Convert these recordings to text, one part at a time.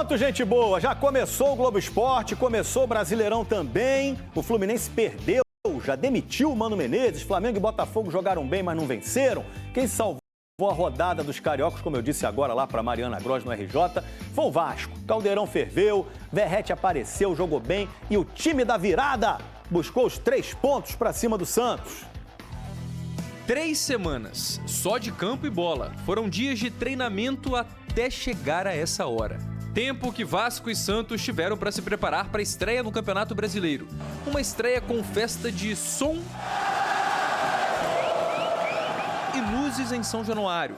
Pronto, gente boa, já começou o Globo Esporte, começou o Brasileirão também. O Fluminense perdeu, já demitiu o Mano Menezes. Flamengo e Botafogo jogaram bem, mas não venceram. Quem salvou a rodada dos cariocas, como eu disse agora lá para Mariana Gross no RJ, foi o Vasco. Caldeirão ferveu, Verratti apareceu, jogou bem e o time da virada buscou os 3 pontos para cima do Santos. 3 semanas, só de campo e bola. Foram dias de treinamento até chegar a essa hora. Tempo que Vasco e Santos tiveram para se preparar para a estreia no Campeonato Brasileiro. Uma estreia com festa de som e luzes em São Januário.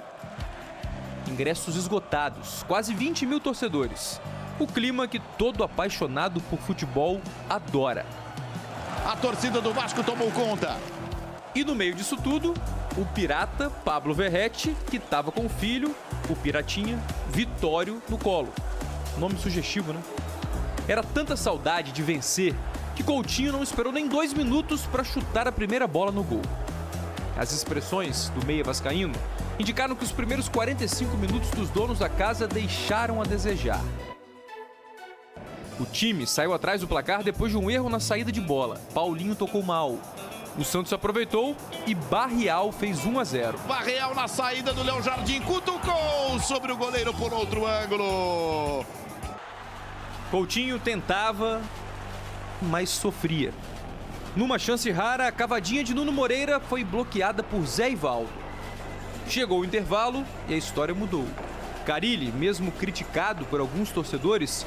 Ingressos esgotados, quase 20 mil torcedores. O clima que todo apaixonado por futebol adora. A torcida do Vasco tomou conta. E no meio disso tudo, o pirata Pablo Verratti, que estava com o filho, o piratinha, Vitório, no colo. Nome sugestivo, né? Era tanta saudade de vencer que Coutinho não esperou nem 2 minutos para chutar a primeira bola no gol. As expressões do meia vascaíno indicaram que os primeiros 45 minutos dos donos da casa deixaram a desejar. O time saiu atrás do placar depois de um erro na saída de bola. Paulinho tocou mal. O Santos aproveitou e Barrial fez 1-0. Barrial na saída do Léo Jardim, cutucou sobre o goleiro por outro ângulo. Coutinho tentava, mas sofria. Numa chance rara, a cavadinha de Nuno Moreira foi bloqueada por Zé Ivaldo. Chegou o intervalo e a história mudou. Carille, mesmo criticado por alguns torcedores,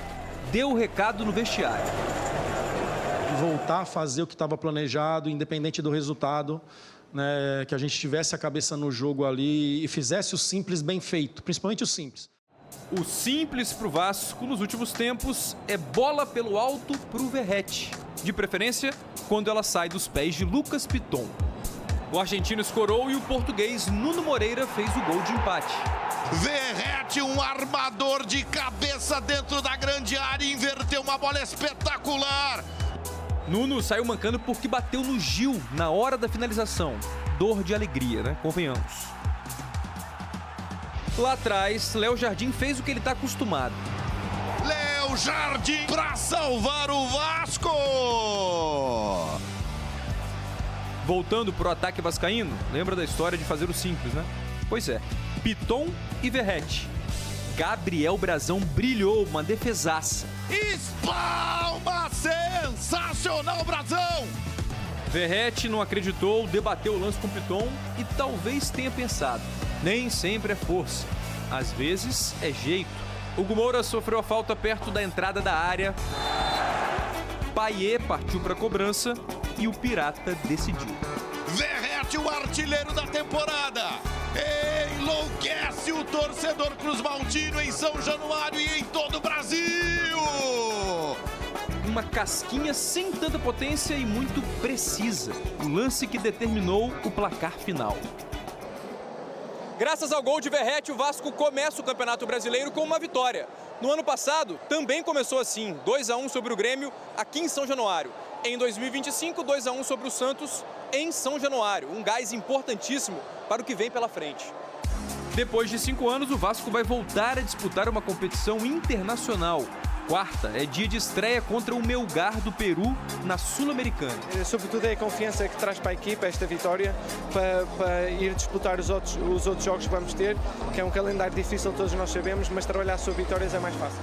deu o recado no vestiário. Voltar a fazer o que estava planejado, independente do resultado, né, que a gente tivesse a cabeça no jogo ali e fizesse o simples bem feito, principalmente o simples. O simples pro Vasco nos últimos tempos é bola pelo alto pro Verratti, de preferência quando ela sai dos pés de Lucas Piton. O argentino escorou e o português Nuno Moreira fez o gol de empate. Verratti, um armador de cabeça dentro da grande área, inverteu uma bola espetacular. Nuno saiu mancando porque bateu no Gil na hora da finalização. Dor de alegria, né? Convenhamos. Lá atrás, Léo Jardim fez o que ele está acostumado. Léo Jardim para salvar o Vasco! Voltando pro ataque vascaíno, lembra da história de fazer o simples, né? Pois é, Piton e Verratti. Gabriel Brazão brilhou, uma defesaça. Espalma, sensacional, Brazão! Verratti não acreditou, debateu o lance com Piton e talvez tenha pensado. Nem sempre é força, às vezes é jeito. Hugo Moura sofreu a falta perto da entrada da área. Payet partiu para a cobrança e o Pirata decidiu. Verratti, o artilheiro da temporada. Enlouquece o torcedor cruzmaltino em São Januário e em todo o Brasil. Uma casquinha sem tanta potência e muito precisa. O lance que determinou o placar final. Graças ao gol de Verratti, o Vasco começa o Campeonato Brasileiro com uma vitória. No ano passado, também começou assim, 2-1 sobre o Grêmio, aqui em São Januário. Em 2025, 2-1 sobre o Santos, em São Januário. Um gás importantíssimo para o que vem pela frente. Depois de 5 anos, o Vasco vai voltar a disputar uma competição internacional. Quarta é dia de estreia contra o Melgar do Peru na Sul-Americana. Sobretudo é a confiança que traz para a equipa esta vitória para ir disputar os outros jogos que vamos ter, que é um calendário difícil, todos nós sabemos, mas trabalhar sobre vitórias é mais fácil.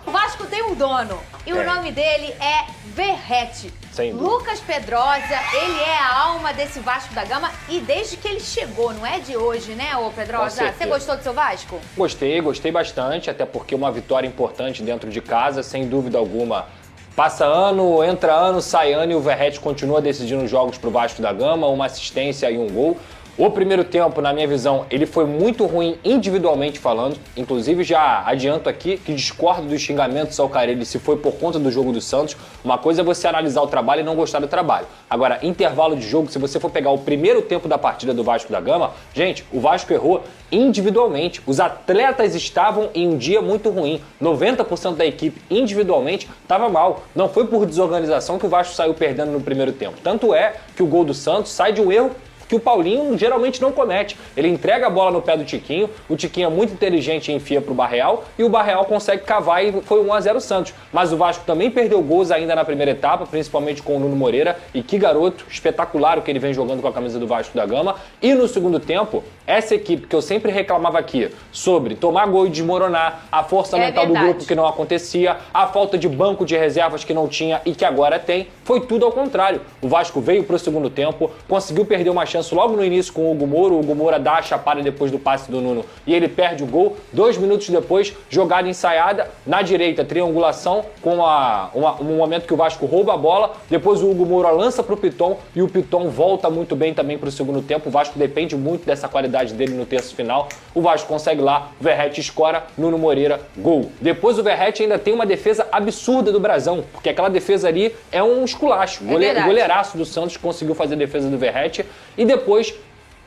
O Vasco tem um dono e o nome dele é Verratti. Lucas Pedrosa, ele é a alma desse Vasco da Gama e desde que ele chegou, não é de hoje, né, ô Pedrosa? Você gostou do seu Vasco? Gostei bastante, até porque uma vitória importante dentro de casa, sem dúvida alguma. Passa ano, entra ano, sai ano e o Verratti continua decidindo jogos pro Vasco da Gama, uma assistência e um gol. O primeiro tempo, na minha visão, ele foi muito ruim individualmente falando. Inclusive, já adianto aqui que discordo dos xingamentos ao Carille se foi por conta do jogo do Santos. Uma coisa é você analisar o trabalho e não gostar do trabalho. Agora, intervalo de jogo, se você for pegar o primeiro tempo da partida do Vasco da Gama, gente, o Vasco errou individualmente. Os atletas estavam em um dia muito ruim. 90% da equipe individualmente estava mal. Não foi por desorganização que o Vasco saiu perdendo no primeiro tempo. Tanto é que o gol do Santos sai de um erro que o Paulinho geralmente não comete. Ele entrega a bola no pé do Tiquinho, o Tiquinho é muito inteligente e enfia pro Barreal, e o Barreal consegue cavar e foi 1-0 o Santos. Mas o Vasco também perdeu gols ainda na primeira etapa, principalmente com o Nuno Moreira, e que garoto espetacular o que ele vem jogando com a camisa do Vasco da Gama. E no segundo tempo, essa equipe que eu sempre reclamava aqui sobre tomar gol e desmoronar, a força mental do grupo que não acontecia, a falta de banco de reservas que não tinha e que agora tem, foi tudo ao contrário. O Vasco veio pro segundo tempo, conseguiu perder uma chance logo no início com o Hugo Moura dá a chapada depois do passe do Nuno e ele perde o gol. 2 minutos depois, jogada ensaiada, na direita, triangulação, com um momento que o Vasco rouba a bola, depois o Hugo Moura lança pro Piton e o Piton volta muito bem também pro segundo tempo. O Vasco depende muito dessa qualidade dele no terço final. O Vasco consegue lá, o Verratti escora, Nuno Moreira, gol. Depois o Verratti ainda tem uma defesa absurda do Brasão, porque aquela defesa ali é um esculacho. Goleiraço do Santos conseguiu fazer a defesa do Verratti e depois,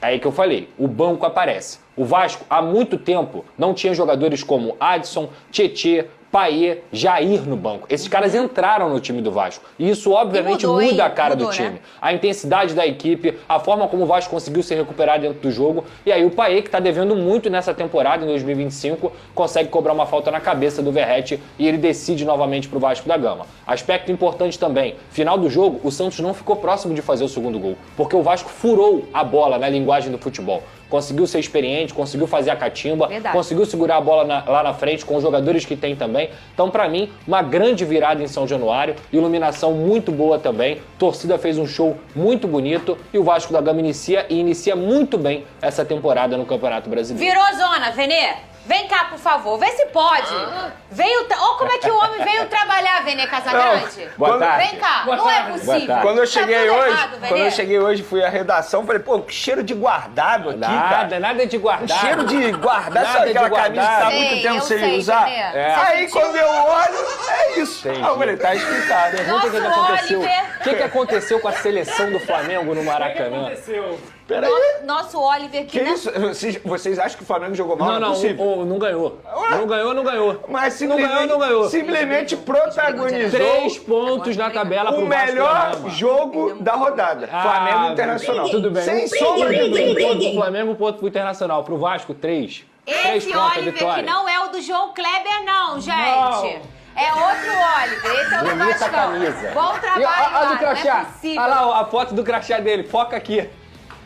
aí que eu falei, o banco aparece. O Vasco, há muito tempo, não tinha jogadores como Adson, Tietê, Payet, Jair no banco. Esses caras entraram no time do Vasco. E isso, obviamente, muda a cara do time. Né? A intensidade da equipe, a forma como o Vasco conseguiu se recuperar dentro do jogo. E aí o Payet, que está devendo muito nessa temporada, em 2025, consegue cobrar uma falta na cabeça do Verratti e ele decide novamente pro Vasco da Gama. Aspecto importante também, final do jogo, o Santos não ficou próximo de fazer o segundo gol, porque o Vasco furou a bola na linguagem do futebol. Conseguiu ser experiente, conseguiu fazer a catimba, conseguiu segurar a bola lá na frente com os jogadores que tem também. Então, pra mim, uma grande virada em São Januário, iluminação muito boa também, torcida fez um show muito bonito e o Vasco da Gama inicia muito bem essa temporada no Campeonato Brasileiro. Virou zona, Venê. Vem cá, por favor, vê se pode. Olha como é que o homem veio trabalhar, Venê Casagrande. Boa tarde. Vem cá, não é possível. Quando eu cheguei errado, fui à redação, falei, pô, que cheiro de guardado aqui, cara. Nada de guardado. Cheiro de guardado, sabe aquela camisa que tá há muito tempo sem usar? Aí quando eu olho, é isso. Aí eu falei, tá explicado. Pergunta o que aconteceu. O que aconteceu com a seleção do Flamengo no Maracanã? O que aconteceu? Peraí. Nosso Oliver que isso? Vocês acham que o Flamengo jogou mal? Não ganhou. Não ganhou. Mas simplesmente protagonizou 3 pontos na tabela pro o melhor jogo da rodada. Flamengo Internacional. Tudo bem. Sem sombra de dúvida. Um ponto pro Flamengo, um ponto pro Internacional. Pro Vasco, 3. Esse Oliver que não é o do João Kleber, não, gente. Não. É outro Oliver, esse é o do Vascão. Bom trabalho, olha o crachá. Não é possível. Olha lá a foto do crachá dele, foca aqui.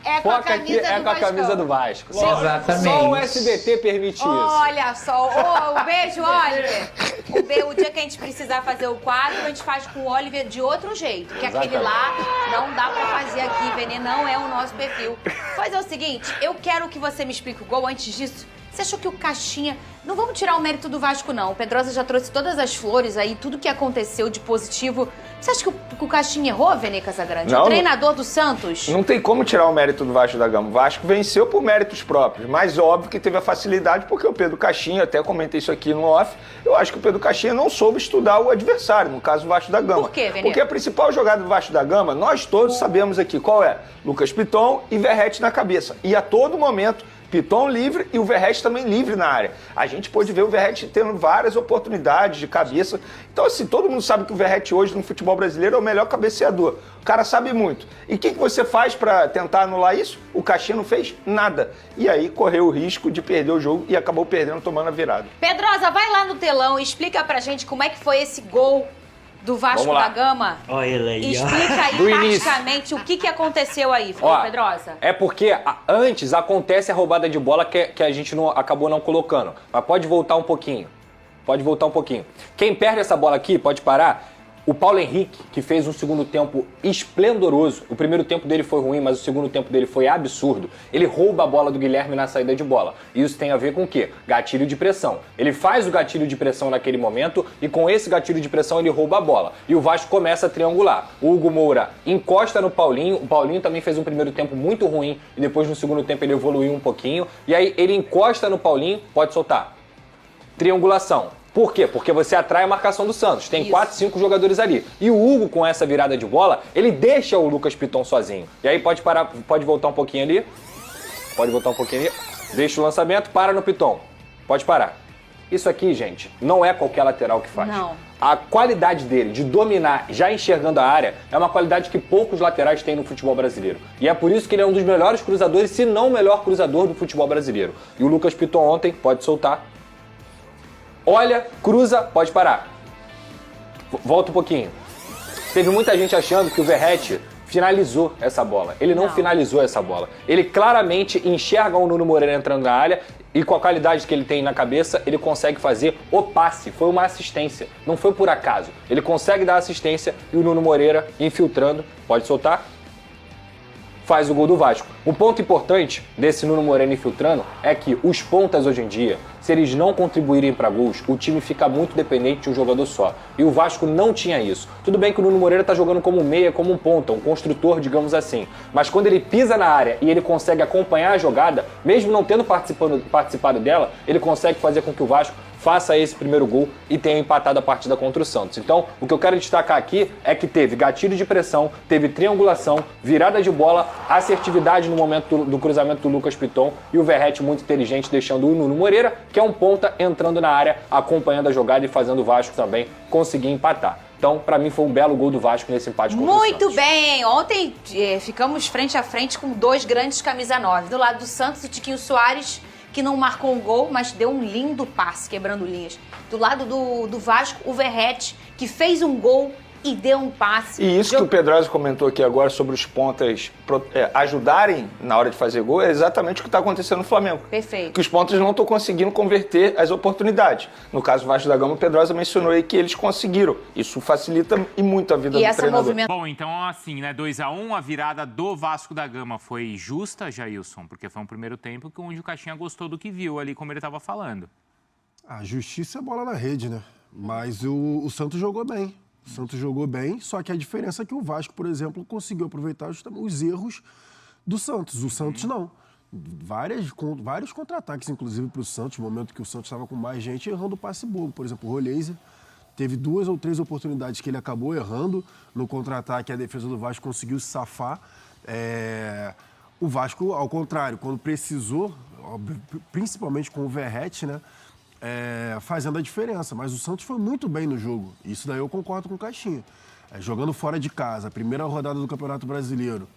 É com a camisa do Vasco. Exatamente. Só o SBT permite isso. Olha só. Um beijo, Oliver. O dia que a gente precisar fazer o quadro, a gente faz com o Oliver de outro jeito. Que aquele lá não dá pra fazer aqui, Venê, não é o nosso perfil. Mas é o seguinte, eu quero que você me explique o gol. Antes disso, você achou que o Caixinha... Não vamos tirar o mérito do Vasco, não. O Pedrosa já trouxe todas as flores aí, tudo que aconteceu de positivo. Você acha que o Caixinha errou, Venê Casagrande? Não, o treinador do Santos? Não tem como tirar o mérito do Vasco da Gama. O Vasco venceu por méritos próprios, mas óbvio que teve a facilidade, porque o Pedro Caixinha, até comentei isso aqui no off, eu acho que o Pedro Caixinha não soube estudar o adversário, no caso o Vasco da Gama. Por quê, Venê? Porque a principal jogada do Vasco da Gama, nós todos sabemos aqui qual é. Lucas Piton e Verratti na cabeça. E a todo momento, Piton livre e o Verratti também livre na área. A gente pôde ver o Verratti tendo várias oportunidades de cabeça. Então, assim, todo mundo sabe que o Verratti hoje no futebol brasileiro é o melhor cabeceador. O cara sabe muito. E o que você faz para tentar anular isso? O Caixinha não fez nada. E aí correu o risco de perder o jogo e acabou perdendo, tomando a virada. Pedrosa, vai lá no telão e explica pra gente como é que foi esse gol do Vasco da Gama. Olha ele aí. Explica aí taticamente o que aconteceu aí, Pedrosa. É porque antes acontece a roubada de bola que a gente acabou não colocando. Mas pode voltar um pouquinho. Quem perde essa bola aqui, pode parar. O Paulo Henrique, que fez um segundo tempo esplendoroso. O primeiro tempo dele foi ruim, mas o segundo tempo dele foi absurdo. Ele rouba a bola do Guilherme na saída de bola. Isso tem a ver com o quê? Gatilho de pressão. Ele faz o gatilho de pressão naquele momento e com esse gatilho de pressão ele rouba a bola. E o Vasco começa a triangular. O Hugo Moura encosta no Paulinho. O Paulinho também fez um primeiro tempo muito ruim e depois no segundo tempo ele evoluiu um pouquinho. E aí ele encosta no Paulinho, pode soltar. Triangulação. Por quê? Porque você atrai a marcação do Santos. Tem 4, 5 jogadores ali. E o Hugo, com essa virada de bola, ele deixa o Lucas Piton sozinho. E aí pode parar, pode voltar um pouquinho ali. Deixa o lançamento, para no Piton. Pode parar. Isso aqui, gente, não é qualquer lateral que faz. Não. A qualidade dele de dominar, já enxergando a área, é uma qualidade que poucos laterais têm no futebol brasileiro. E é por isso que ele é um dos melhores cruzadores, se não o melhor cruzador do futebol brasileiro. E o Lucas Piton ontem, pode soltar. Olha, cruza, pode parar. Volta um pouquinho. Teve muita gente achando que o Verratti finalizou essa bola. Ele não finalizou essa bola. Ele claramente enxerga o Nuno Moreira entrando na área e com a qualidade que ele tem na cabeça, ele consegue fazer o passe. Foi uma assistência, não foi por acaso. Ele consegue dar assistência e o Nuno Moreira, infiltrando, pode soltar, faz o gol do Vasco. Um ponto importante desse Nuno Moreira infiltrando é que os pontas hoje em dia, se eles não contribuírem para gols, o time fica muito dependente de um jogador só. E o Vasco não tinha isso. Tudo bem que o Nuno Moreira está jogando como meia, como um ponta, um construtor, digamos assim. Mas quando ele pisa na área e ele consegue acompanhar a jogada, mesmo não tendo participado dela, ele consegue fazer com que o Vasco faça esse primeiro gol e tenha empatado a partida contra o Santos. Então, o que eu quero destacar aqui é que teve gatilho de pressão, teve triangulação, virada de bola, assertividade no momento do cruzamento do Lucas Piton e o Verratti muito inteligente, deixando o Nuno Moreira, que é um ponta, entrando na área, acompanhando a jogada e fazendo o Vasco também conseguir empatar. Então, pra mim, foi um belo gol do Vasco nesse empate contra o Santos. Muito bem! Ontem ficamos frente a frente com dois grandes camisa 9. Do lado do Santos, o Tiquinho Soares, que não marcou um gol, mas deu um lindo passe, quebrando linhas. Do lado do Vasco, o Verratti, que fez um gol e deu um passe. E isso que o Pedrosa comentou aqui agora sobre os pontas ajudarem na hora de fazer gol é exatamente o que está acontecendo no Flamengo. Perfeito. Que os pontas não estão conseguindo converter as oportunidades. No caso do Vasco da Gama, o Pedrosa mencionou aí que eles conseguiram. Isso facilita e muito a vida do treinador. Bom, então assim, né, 2-1, a virada do Vasco da Gama foi justa, Jailson, porque foi um primeiro tempo onde o Caixinha gostou do que viu ali, como ele estava falando. A justiça é bola na rede, né? Mas o Santos jogou bem. O Santos jogou bem, só que a diferença é que o Vasco, por exemplo, conseguiu aproveitar justamente os erros do Santos. O Santos não. Vários contra-ataques, inclusive, para o Santos, no momento que o Santos estava com mais gente errando o passe bobo. Por exemplo, o Roleza teve 2 ou 3 oportunidades que ele acabou errando no contra-ataque, a defesa do Vasco conseguiu se safar. O Vasco, ao contrário, quando precisou, principalmente com o Verratti, né? Fazendo a diferença, mas o Santos foi muito bem no jogo. Isso daí eu concordo com o Caixinha. Jogando fora de casa, a primeira rodada do Campeonato Brasileiro,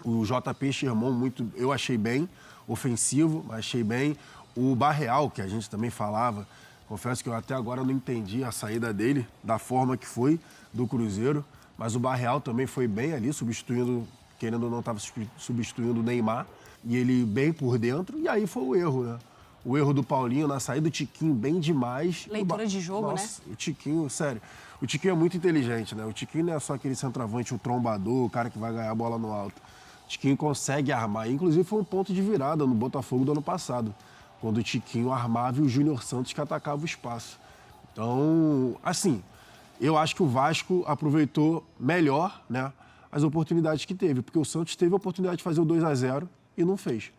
o JP Schermon eu achei bem, ofensivo, achei bem. O Barreal, que a gente também falava, confesso que eu até agora não entendi a saída dele, da forma que foi do Cruzeiro, mas o Barreal também foi bem ali, substituindo, querendo ou não, estava substituindo o Neymar, e ele bem por dentro, e aí foi o erro, né? O erro do Paulinho na saída, do Tiquinho bem demais. Leitura de jogo, Nossa, né? O Tiquinho, sério, o Tiquinho é muito inteligente, né? O Tiquinho não é só aquele centroavante, o trombador, o cara que vai ganhar a bola no alto. O Tiquinho consegue armar. Inclusive foi um ponto de virada no Botafogo do ano passado, quando o Tiquinho armava e o Júnior Santos que atacava o espaço. Então, assim, eu acho que o Vasco aproveitou melhor, né, as oportunidades que teve, porque o Santos teve a oportunidade de fazer o 2-0 e não fez.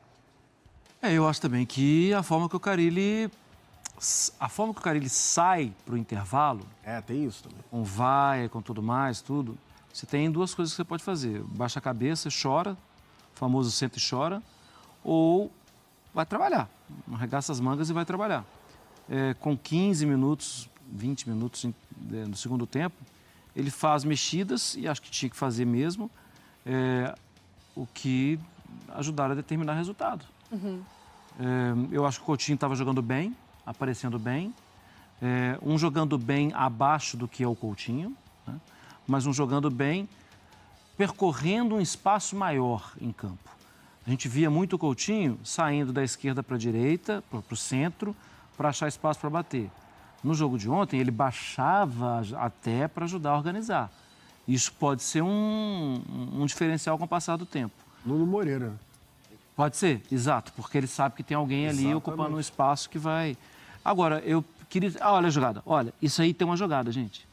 Eu acho também que a forma que o Carille sai para o intervalo... tem isso também. Com vaia, com tudo mais, tudo. Você tem 2 coisas que você pode fazer. Baixa a cabeça, chora, o famoso senta e chora, ou vai trabalhar. Arregaça as mangas e vai trabalhar. Com 15 minutos, 20 minutos no segundo tempo, ele faz mexidas, e acho que tinha que fazer mesmo, o que ajudaram a determinar o resultado. Eu acho que o Coutinho estava jogando bem, aparecendo bem. Um jogando bem abaixo do que é o Coutinho, né? Mas um jogando bem, percorrendo um espaço maior em campo. A gente via muito o Coutinho saindo da esquerda para a direita, para o centro, para achar espaço para bater. No jogo de ontem, ele baixava até para ajudar a organizar. Isso pode ser um diferencial com o passar do tempo. Nuno Moreira. Pode ser, exato, porque ele sabe que tem alguém ali ocupando um espaço que vai... Agora, eu queria... olha a jogada. Olha, isso aí tem uma jogada, gente.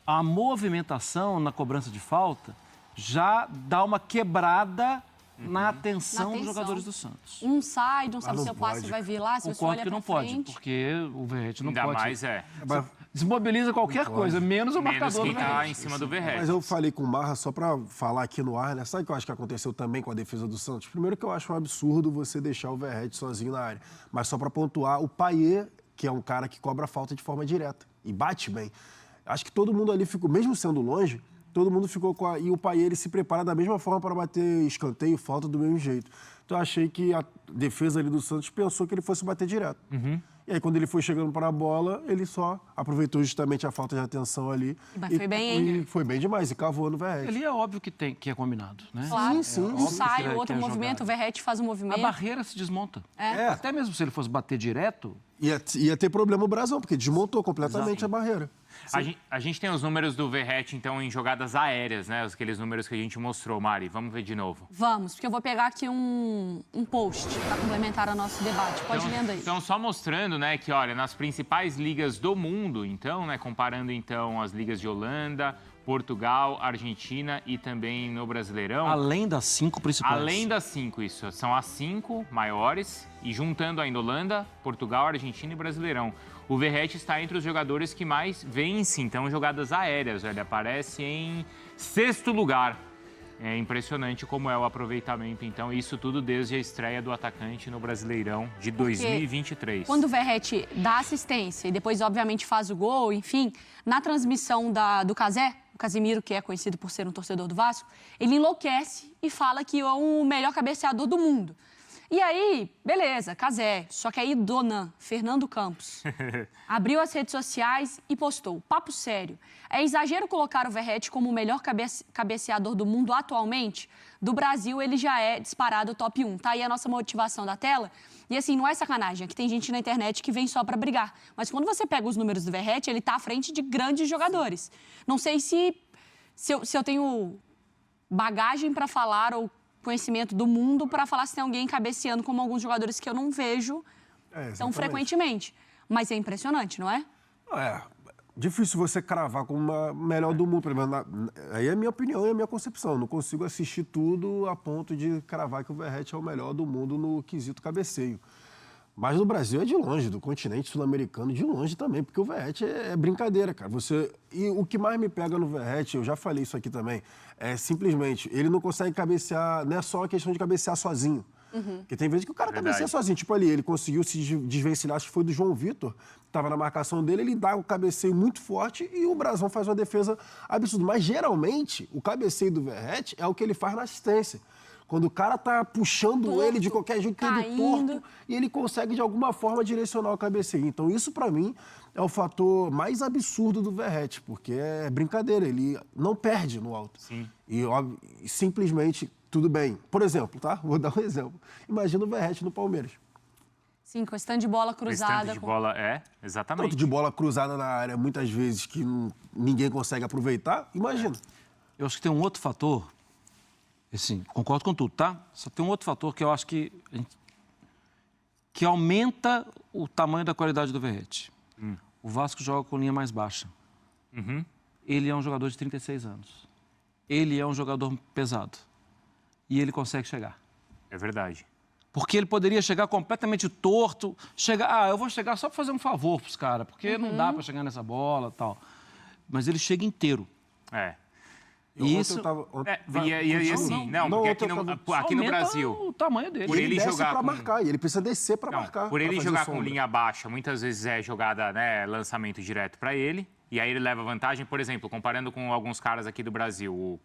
A movimentação na cobrança de falta já dá uma quebrada na atenção dos jogadores do Santos. Um sai, não sabe se o passe vai vir lá, se você olha que não pode, porque o Verratti não pode. Ainda mais desmobiliza qualquer coisa, menos o marcador do Verratti. Em cima do Verratti. Mas eu falei com o Marra só para falar aqui no ar, né? Sabe o que eu acho que aconteceu também com a defesa do Santos? Primeiro que eu acho um absurdo você deixar o Verratti sozinho na área. Mas só para pontuar, o Payet que é um cara que cobra falta de forma direta e bate bem. Acho que todo mundo ali ficou, mesmo sendo longe, todo mundo ficou com e o Payet se prepara da mesma forma para bater escanteio, falta do mesmo jeito. Então eu achei que a defesa ali do Santos pensou que ele fosse bater direto. E aí, quando ele foi chegando para a bola, ele só aproveitou justamente a falta de atenção ali. Mas foi bem, hein? E foi bem demais, e cavou no Verratti. Ali é óbvio que é combinado, né? Claro, sim. Um sai, o outro movimento, o Verratti faz um movimento. A barreira se desmonta. Até mesmo se ele fosse bater direto... Ia ter problema o Brasão, porque desmontou completamente a barreira. A gente tem os números do Verratti, então, em jogadas aéreas, né? Aqueles números que a gente mostrou, Mari. Vamos ver de novo. Vamos, porque eu vou pegar aqui um post para complementar o nosso debate. Pode lendo aí. Então, só mostrando, né, que, olha, nas principais ligas do mundo, então, né, comparando, então, as ligas de Holanda, Portugal, Argentina e também no Brasileirão. Além das 5 principais. Além das 5, isso. São as 5 maiores e juntando ainda Holanda, Portugal, Argentina e Brasileirão. O Verratti está entre os jogadores que mais vencem, então, jogadas aéreas. Ele aparece em 6º lugar. É impressionante como é o aproveitamento, então, isso tudo desde a estreia do atacante no Brasileirão de 2023. Quando o Verratti dá assistência e depois, obviamente, faz o gol, enfim, na transmissão do Casé, o Casemiro, que é conhecido por ser um torcedor do Vasco, ele enlouquece e fala que é o melhor cabeceador do mundo. E aí, beleza, Casé. Só que aí Donan, Fernando Campos, abriu as redes sociais e postou: papo sério. É exagero colocar o Verratti como o melhor cabeceador do mundo atualmente? Do Brasil, ele já é disparado top 1. Tá aí a nossa motivação da tela. E assim, não é sacanagem. Aqui tem gente na internet que vem só pra brigar. Mas quando você pega os números do Verratti, ele tá à frente de grandes jogadores. Não sei se eu tenho bagagem pra falar ou conhecimento do mundo para falar se tem alguém cabeceando como alguns jogadores que eu não vejo tão frequentemente. Mas é impressionante, não é? Difícil você cravar como a melhor do mundo. Aí é a minha opinião e a minha concepção. Não consigo assistir tudo a ponto de cravar que o Verratti é o melhor do mundo no quesito cabeceio. Mas no Brasil é de longe, do continente sul-americano de longe também, porque o Verratti é brincadeira, cara. E o que mais me pega no Verratti, eu já falei isso aqui também, é simplesmente, ele não consegue cabecear, não é só a questão de cabecear sozinho. Porque tem vezes que o cara cabeceia sozinho. Tipo ali, ele conseguiu se desvencilhar, acho que foi do João Vitor, que estava na marcação dele, ele dá um cabeceio muito forte e o Brasão faz uma defesa absurda. Mas geralmente, o cabeceio do Verratti é o que ele faz na assistência. Quando o cara tá puxando torto, ele de qualquer jeito, todo torto, e ele consegue, de alguma forma, direcionar o cabeceio. Então, isso, para mim, é o fator mais absurdo do Verratti, porque é brincadeira, ele não perde no alto. Sim. E simplesmente, tudo bem. Por exemplo, tá? Vou dar um exemplo. Imagina o Verratti no Palmeiras. Sim, questão de bola cruzada. Questão de bola, exatamente. Tanto de bola cruzada na área, muitas vezes, que ninguém consegue aproveitar, imagina. Eu acho que tem um outro fator... Assim, concordo com tudo, tá? Só tem um outro fator que eu acho que aumenta o tamanho da qualidade do Verratti. O Vasco joga com linha mais baixa. Ele é um jogador de 36 anos. Ele é um jogador pesado. E ele consegue chegar. É verdade. Porque ele poderia chegar completamente torto. Eu vou chegar só para fazer um favor pros caras, porque não dá para chegar nessa bola e tal. Mas ele chega inteiro. Isso aqui no Brasil, o tamanho dele. Por ele jogar para marcar, e ele precisa descer para marcar. Por ele jogar com linha baixa, muitas vezes é jogada, né, lançamento direto para ele, e aí ele leva vantagem. Por exemplo, comparando com alguns caras aqui do Brasil,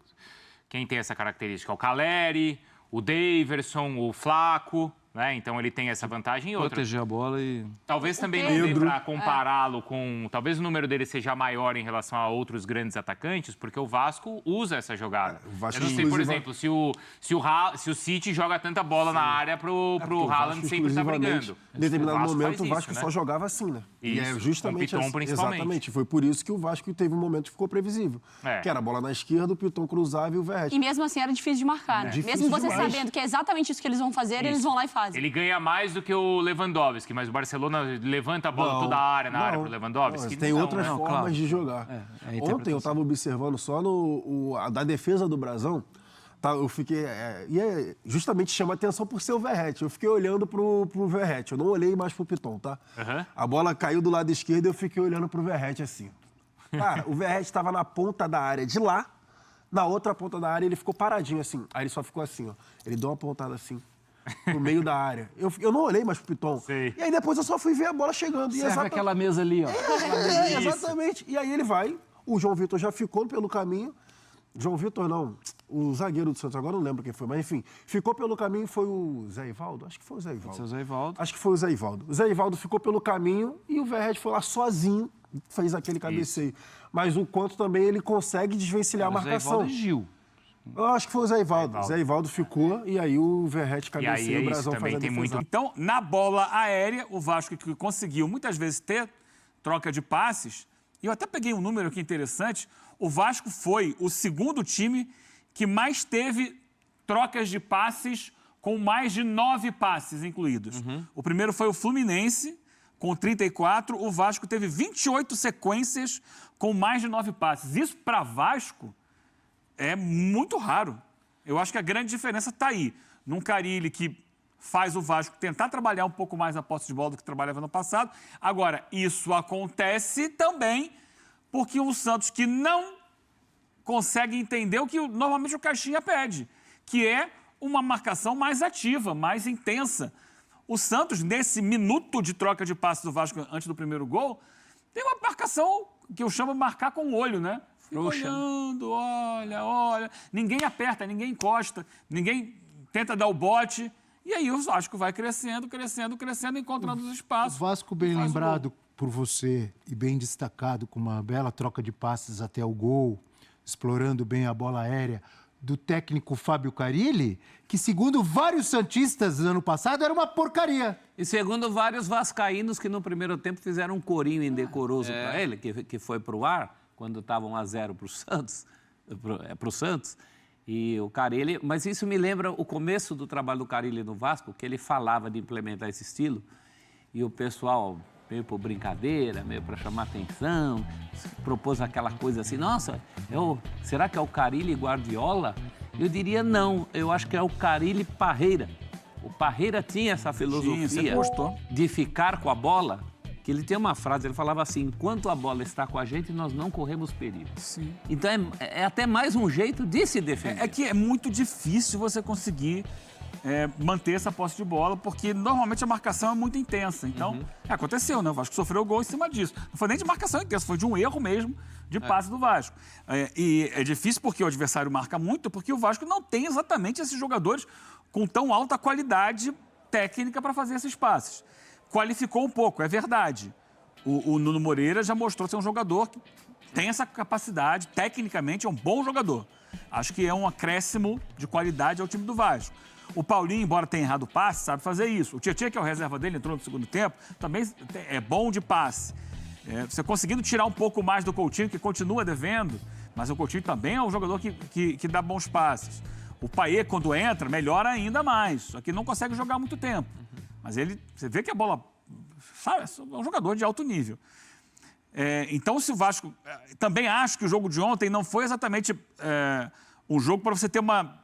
quem tem essa característica? O Caleri, o Daverson, o Flaco, né? Então ele tem essa vantagem e outra. Proteger a bola e... Talvez também não dê para compará-lo com... Talvez o número dele seja maior em relação a outros grandes atacantes, porque o Vasco usa essa jogada. Eu não sei, por exemplo, se o City joga tanta bola na área pro Haaland sempre estar brigando. Em determinado momento o Vasco só jogava assim, né? Isso, e é justamente com o Piton, principalmente. Exatamente. Foi por isso que o Vasco teve um momento que ficou previsível. Que era a bola na esquerda, o Piton cruzava e o Verratti. E mesmo assim era difícil de marcar, né? Mesmo você sabendo que é exatamente isso que eles vão fazer, eles vão lá e fazem. Ele ganha mais do que o Lewandowski, mas o Barcelona levanta a bola toda a área na área pro Lewandowski. Tem outras formas de jogar. Ontem eu estava observando só da defesa do Brasão, eu fiquei... justamente chama atenção por ser o Verratti. Eu fiquei olhando pro Verratti, eu não olhei mais pro Piton, tá? A bola caiu do lado esquerdo e eu fiquei olhando pro Verratti assim. Cara, o Verratti estava na ponta da área de lá, na outra ponta da área ele ficou paradinho assim. Aí ele só ficou assim, ó. Ele deu uma pontada assim. no meio da área. Eu não olhei mais pro Piton. Sei. E aí depois eu só fui ver a bola chegando. Serve aquela mesa ali, ó. Exatamente. E aí ele vai, o João Vitor já ficou pelo caminho. João Vitor não, o zagueiro do Santos, agora não lembro quem foi, mas enfim, ficou pelo caminho, foi o Zé Ivaldo? Acho que foi o Zé Ivaldo. O Zé Ivaldo. Acho que foi o Zé Ivaldo. O Zé Ivaldo ficou pelo caminho e o Verratti foi lá sozinho, fez aquele cabeceio. Mas o quanto também ele consegue desvencilhar a marcação. O Zé Ivaldo e Gil. Eu acho que foi o Zé Ivaldo. Zé Ivaldo ficou e aí o Verratti E aí cabeceou, o Brasão também faz a tem defesa. muito. Então, na bola aérea, o Vasco que conseguiu muitas vezes ter troca de passes, e eu até peguei um número aqui interessante, o Vasco foi o segundo time que mais teve trocas de passes com mais de 9 passes incluídos. O primeiro foi o Fluminense, com 34, o Vasco teve 28 sequências com mais de 9 passes. Isso, para Vasco, é muito raro. Eu acho que a grande diferença está aí. Num Carille que faz o Vasco tentar trabalhar um pouco mais a posse de bola do que trabalhava no passado. Agora, isso acontece também porque o Santos que não consegue entender o que normalmente o Caixinha pede, que é uma marcação mais ativa, mais intensa. O Santos, nesse minuto de troca de passes do Vasco antes do primeiro gol, tem uma marcação que eu chamo de marcar com o olho, né? Fica olhando, olha. Ninguém aperta, ninguém encosta, ninguém tenta dar o bote. E aí o Vasco vai crescendo, encontrando os espaços. O Vasco, bem lembrado por você e bem destacado, com uma bela troca de passes até o gol, explorando bem a bola aérea, do técnico Fábio Carille, que, segundo vários santistas do ano passado, era uma porcaria. E segundo vários vascaínos que no primeiro tempo fizeram um corinho indecoroso para ele, que foi para o ar, quando estava 1-0 para o Santos, pro Santos. E o Carille, mas isso me lembra o começo do trabalho do Carille no Vasco, que ele falava de implementar esse estilo, e o pessoal, meio por brincadeira, meio para chamar atenção, propôs aquela coisa assim, nossa, será que é o Carille Guardiola? Eu diria não, eu acho que é o Carille Parreira. O Parreira tinha essa filosofia de ficar com a bola, que ele tem uma frase, ele falava assim, enquanto a bola está com a gente, nós não corremos perigo. Sim. Então é até mais um jeito de se defender. É que é muito difícil você conseguir manter essa posse de bola, porque normalmente a marcação é muito intensa. Então, aconteceu, né? O Vasco sofreu o gol em cima disso. Não foi nem de marcação intensa, foi de um erro mesmo de passe do Vasco. E é difícil porque o adversário marca muito, porque o Vasco não tem exatamente esses jogadores com tão alta qualidade técnica para fazer esses passes. Qualificou um pouco, é verdade. O Nuno Moreira já mostrou ser um jogador que tem essa capacidade, tecnicamente é um bom jogador. Acho que é um acréscimo de qualidade ao time do Vasco. O Paulinho, embora tenha errado o passe, sabe fazer isso. O Tietchan, que é o reserva dele, entrou no segundo tempo, também é bom de passe. Você conseguindo tirar um pouco mais do Coutinho, que continua devendo, mas o Coutinho também é um jogador que dá bons passes. O Payet, quando entra, melhora ainda mais, só que não consegue jogar muito tempo. Mas você vê que a bola, sabe, é um jogador de alto nível. Então, se o Vasco... Também acho que o jogo de ontem não foi exatamente um jogo para você ter uma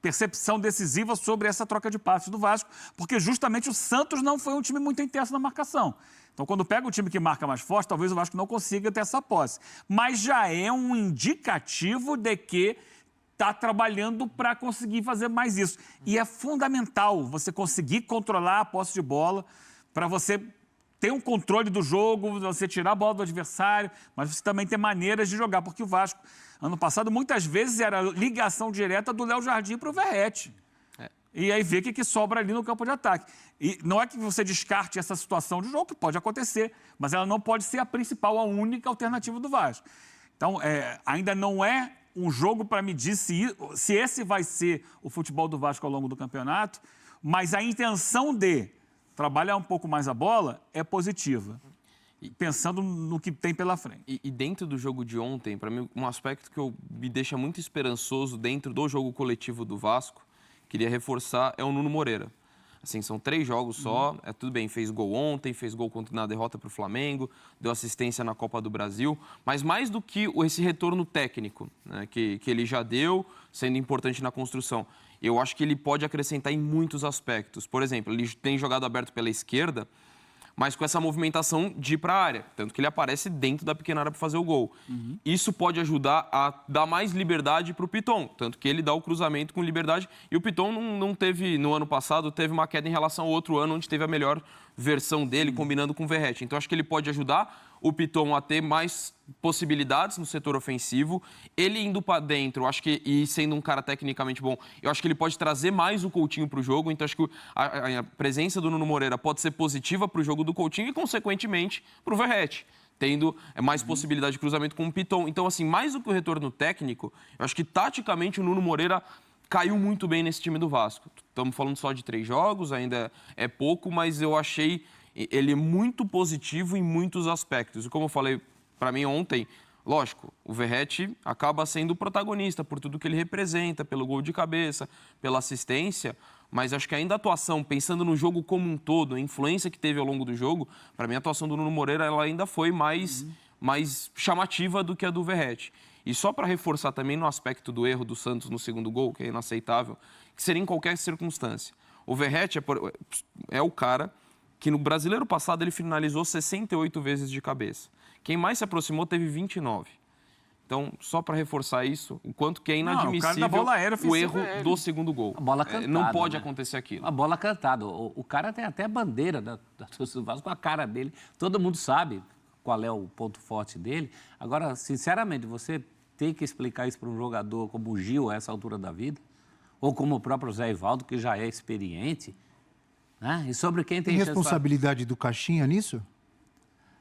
percepção decisiva sobre essa troca de passes do Vasco, porque justamente o Santos não foi um time muito intenso na marcação. Então, quando pega o time que marca mais forte, talvez o Vasco não consiga ter essa posse. Mas já é um indicativo de que está trabalhando para conseguir fazer mais isso. E é fundamental você conseguir controlar a posse de bola para você ter um controle do jogo, você tirar a bola do adversário, mas você também ter maneiras de jogar, porque o Vasco, ano passado, muitas vezes era ligação direta do Léo Jardim para o Verratti. E aí vê o que sobra ali no campo de ataque. E não é que você descarte essa situação de jogo, que pode acontecer, mas ela não pode ser a principal, a única alternativa do Vasco. Então, ainda não é um jogo para medir se esse vai ser o futebol do Vasco ao longo do campeonato, mas a intenção de trabalhar um pouco mais a bola é positiva, pensando no que tem pela frente. E dentro do jogo de ontem, para mim, um aspecto que me deixa muito esperançoso dentro do jogo coletivo do Vasco, queria reforçar, é o Nuno Moreira. Assim, são 3 jogos só, tudo bem, fez gol ontem, fez gol na derrota para o Flamengo, deu assistência na Copa do Brasil, mas mais do que esse retorno técnico, né, que ele já deu, sendo importante na construção, eu acho que ele pode acrescentar em muitos aspectos. Por exemplo, ele tem jogado aberto pela esquerda, mas com essa movimentação de ir para a área. Tanto que ele aparece dentro da pequena área para fazer o gol. Isso pode ajudar a dar mais liberdade para o Piton. Tanto que ele dá o cruzamento com liberdade. E o Piton não teve, no ano passado, teve uma queda em relação ao outro ano, onde teve a melhor versão dele, combinando com o Verratti. Então, acho que ele pode ajudar o Piton a ter mais possibilidades no setor ofensivo. Ele indo para dentro, acho que, e sendo um cara tecnicamente bom, eu acho que ele pode trazer mais o Coutinho para o jogo. Então, acho que a presença do Nuno Moreira pode ser positiva para o jogo do Coutinho e, consequentemente, para o Verratti, tendo mais possibilidade de cruzamento com o Piton. Então, assim, mais do que o retorno técnico, eu acho que, taticamente, o Nuno Moreira caiu muito bem nesse time do Vasco. Estamos falando só de 3 jogos, ainda é pouco, mas eu achei ele muito positivo em muitos aspectos. E como eu falei para mim ontem, lógico, o Verratti acaba sendo o protagonista por tudo que ele representa, pelo gol de cabeça, pela assistência, mas acho que ainda a atuação, pensando no jogo como um todo, a influência que teve ao longo do jogo, para mim a atuação do Nuno Moreira ela ainda foi mais chamativa do que a do Verratti. E só para reforçar também no aspecto do erro do Santos no segundo gol, que é inaceitável, que seria em qualquer circunstância. O Verratti é o cara que no Brasileiro passado ele finalizou 68 vezes de cabeça. Quem mais se aproximou teve 29. Então, só para reforçar isso, o quanto que é inadmissível o erro do segundo gol. A bola cantada, não pode acontecer aquilo. A bola cantada. O cara tem até a bandeira da torcida do Vasco com a cara dele. Todo mundo sabe qual é o ponto forte dele. Agora, sinceramente, você tem que explicar isso para um jogador como o Gil a essa altura da vida, ou como o próprio Zé Ivaldo, que já é experiente, né? E sobre quem tem responsabilidade do Caixinha nisso?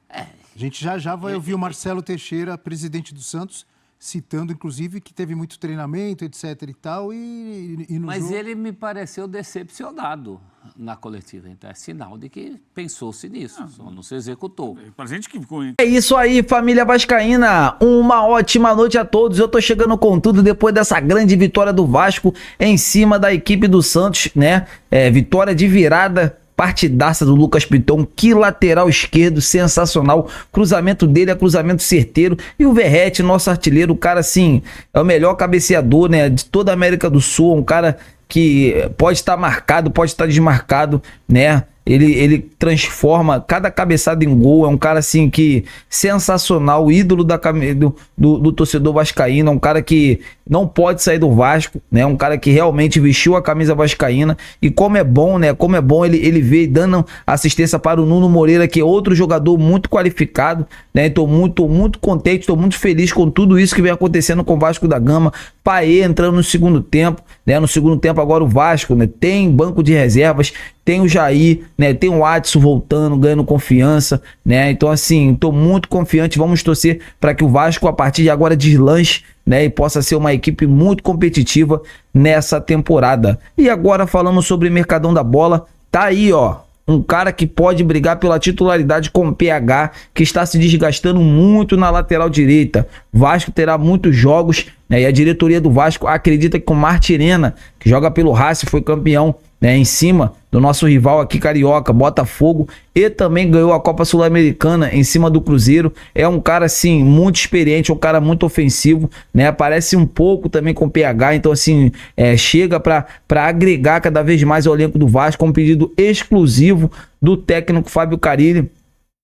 A gente já vai ouvir o Marcelo Teixeira, presidente do Santos, citando, inclusive, que teve muito treinamento, etc. e tal, e no Mas jogo... ele me pareceu decepcionado na coletiva. Então é sinal de que pensou-se nisso, só não se executou. Pra gente que... É isso aí, família vascaína. Uma ótima noite a todos. Eu tô chegando com tudo depois dessa grande vitória do Vasco em cima da equipe do Santos, né? Vitória de virada. Partidaça do Lucas Piton, que lateral esquerdo, sensacional, cruzamento dele é cruzamento certeiro, e o Verratti, nosso artilheiro, o cara assim, é o melhor cabeceador, né, de toda a América do Sul, um cara que pode estar marcado, pode estar desmarcado, né, ele transforma cada cabeçada em gol, é um cara assim que sensacional, ídolo do torcedor vascaíno, é um cara que não pode sair do Vasco, né? Um cara que realmente vestiu a camisa vascaína, e como é bom, né? Como é bom ele ver dando assistência para o Nuno Moreira, que é outro jogador muito qualificado, né? Estou muito contente, estou muito feliz com tudo isso que vem acontecendo com o Vasco da Gama. Paê entrando no segundo tempo, né? No segundo tempo agora o Vasco, né, tem banco de reservas, tem o Jair, né? Tem o Adson voltando, ganhando confiança, né? Então assim, estou muito confiante, vamos torcer para que o Vasco a partir de agora deslanche, né, e possa ser uma equipe muito competitiva nessa temporada. E agora falando sobre Mercadão da Bola, tá aí, ó, um cara que pode brigar pela titularidade com o PH, que está se desgastando muito na lateral direita. Vasco terá muitos jogos, né, e a diretoria do Vasco acredita que o Martirena, que joga pelo Racing, foi campeão, né, em cima do nosso rival aqui carioca, Botafogo, e também ganhou a Copa Sul-Americana em cima do Cruzeiro. É um cara assim muito experiente, um cara muito ofensivo, né? Parece um pouco também com o PH, então assim, chega para agregar cada vez mais ao elenco do Vasco, um pedido exclusivo do técnico Fábio Carille,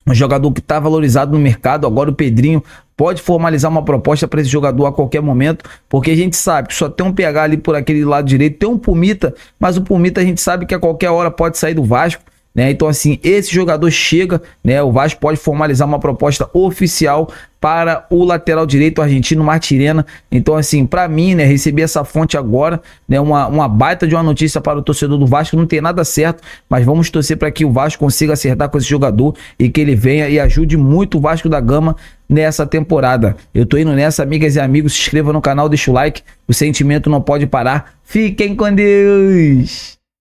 um jogador que está valorizado no mercado. Agora o Pedrinho pode formalizar uma proposta para esse jogador a qualquer momento, porque a gente sabe que só tem um PH ali por aquele lado direito, tem um Pumita, mas o Pumita a gente sabe que a qualquer hora pode sair do Vasco, né? Então assim, esse jogador chega, né? O Vasco pode formalizar uma proposta oficial para o lateral direito argentino Martirena. Então assim, para mim, né, receber essa fonte agora, né, uma baita de uma notícia para o torcedor do Vasco. Não tem nada certo, mas vamos torcer para que o Vasco consiga acertar com esse jogador e que ele venha e ajude muito o Vasco da Gama nessa temporada. Eu tô indo nessa, amigas e amigos. Se inscreva no canal, deixa o like, o sentimento não pode parar. Fiquem com Deus!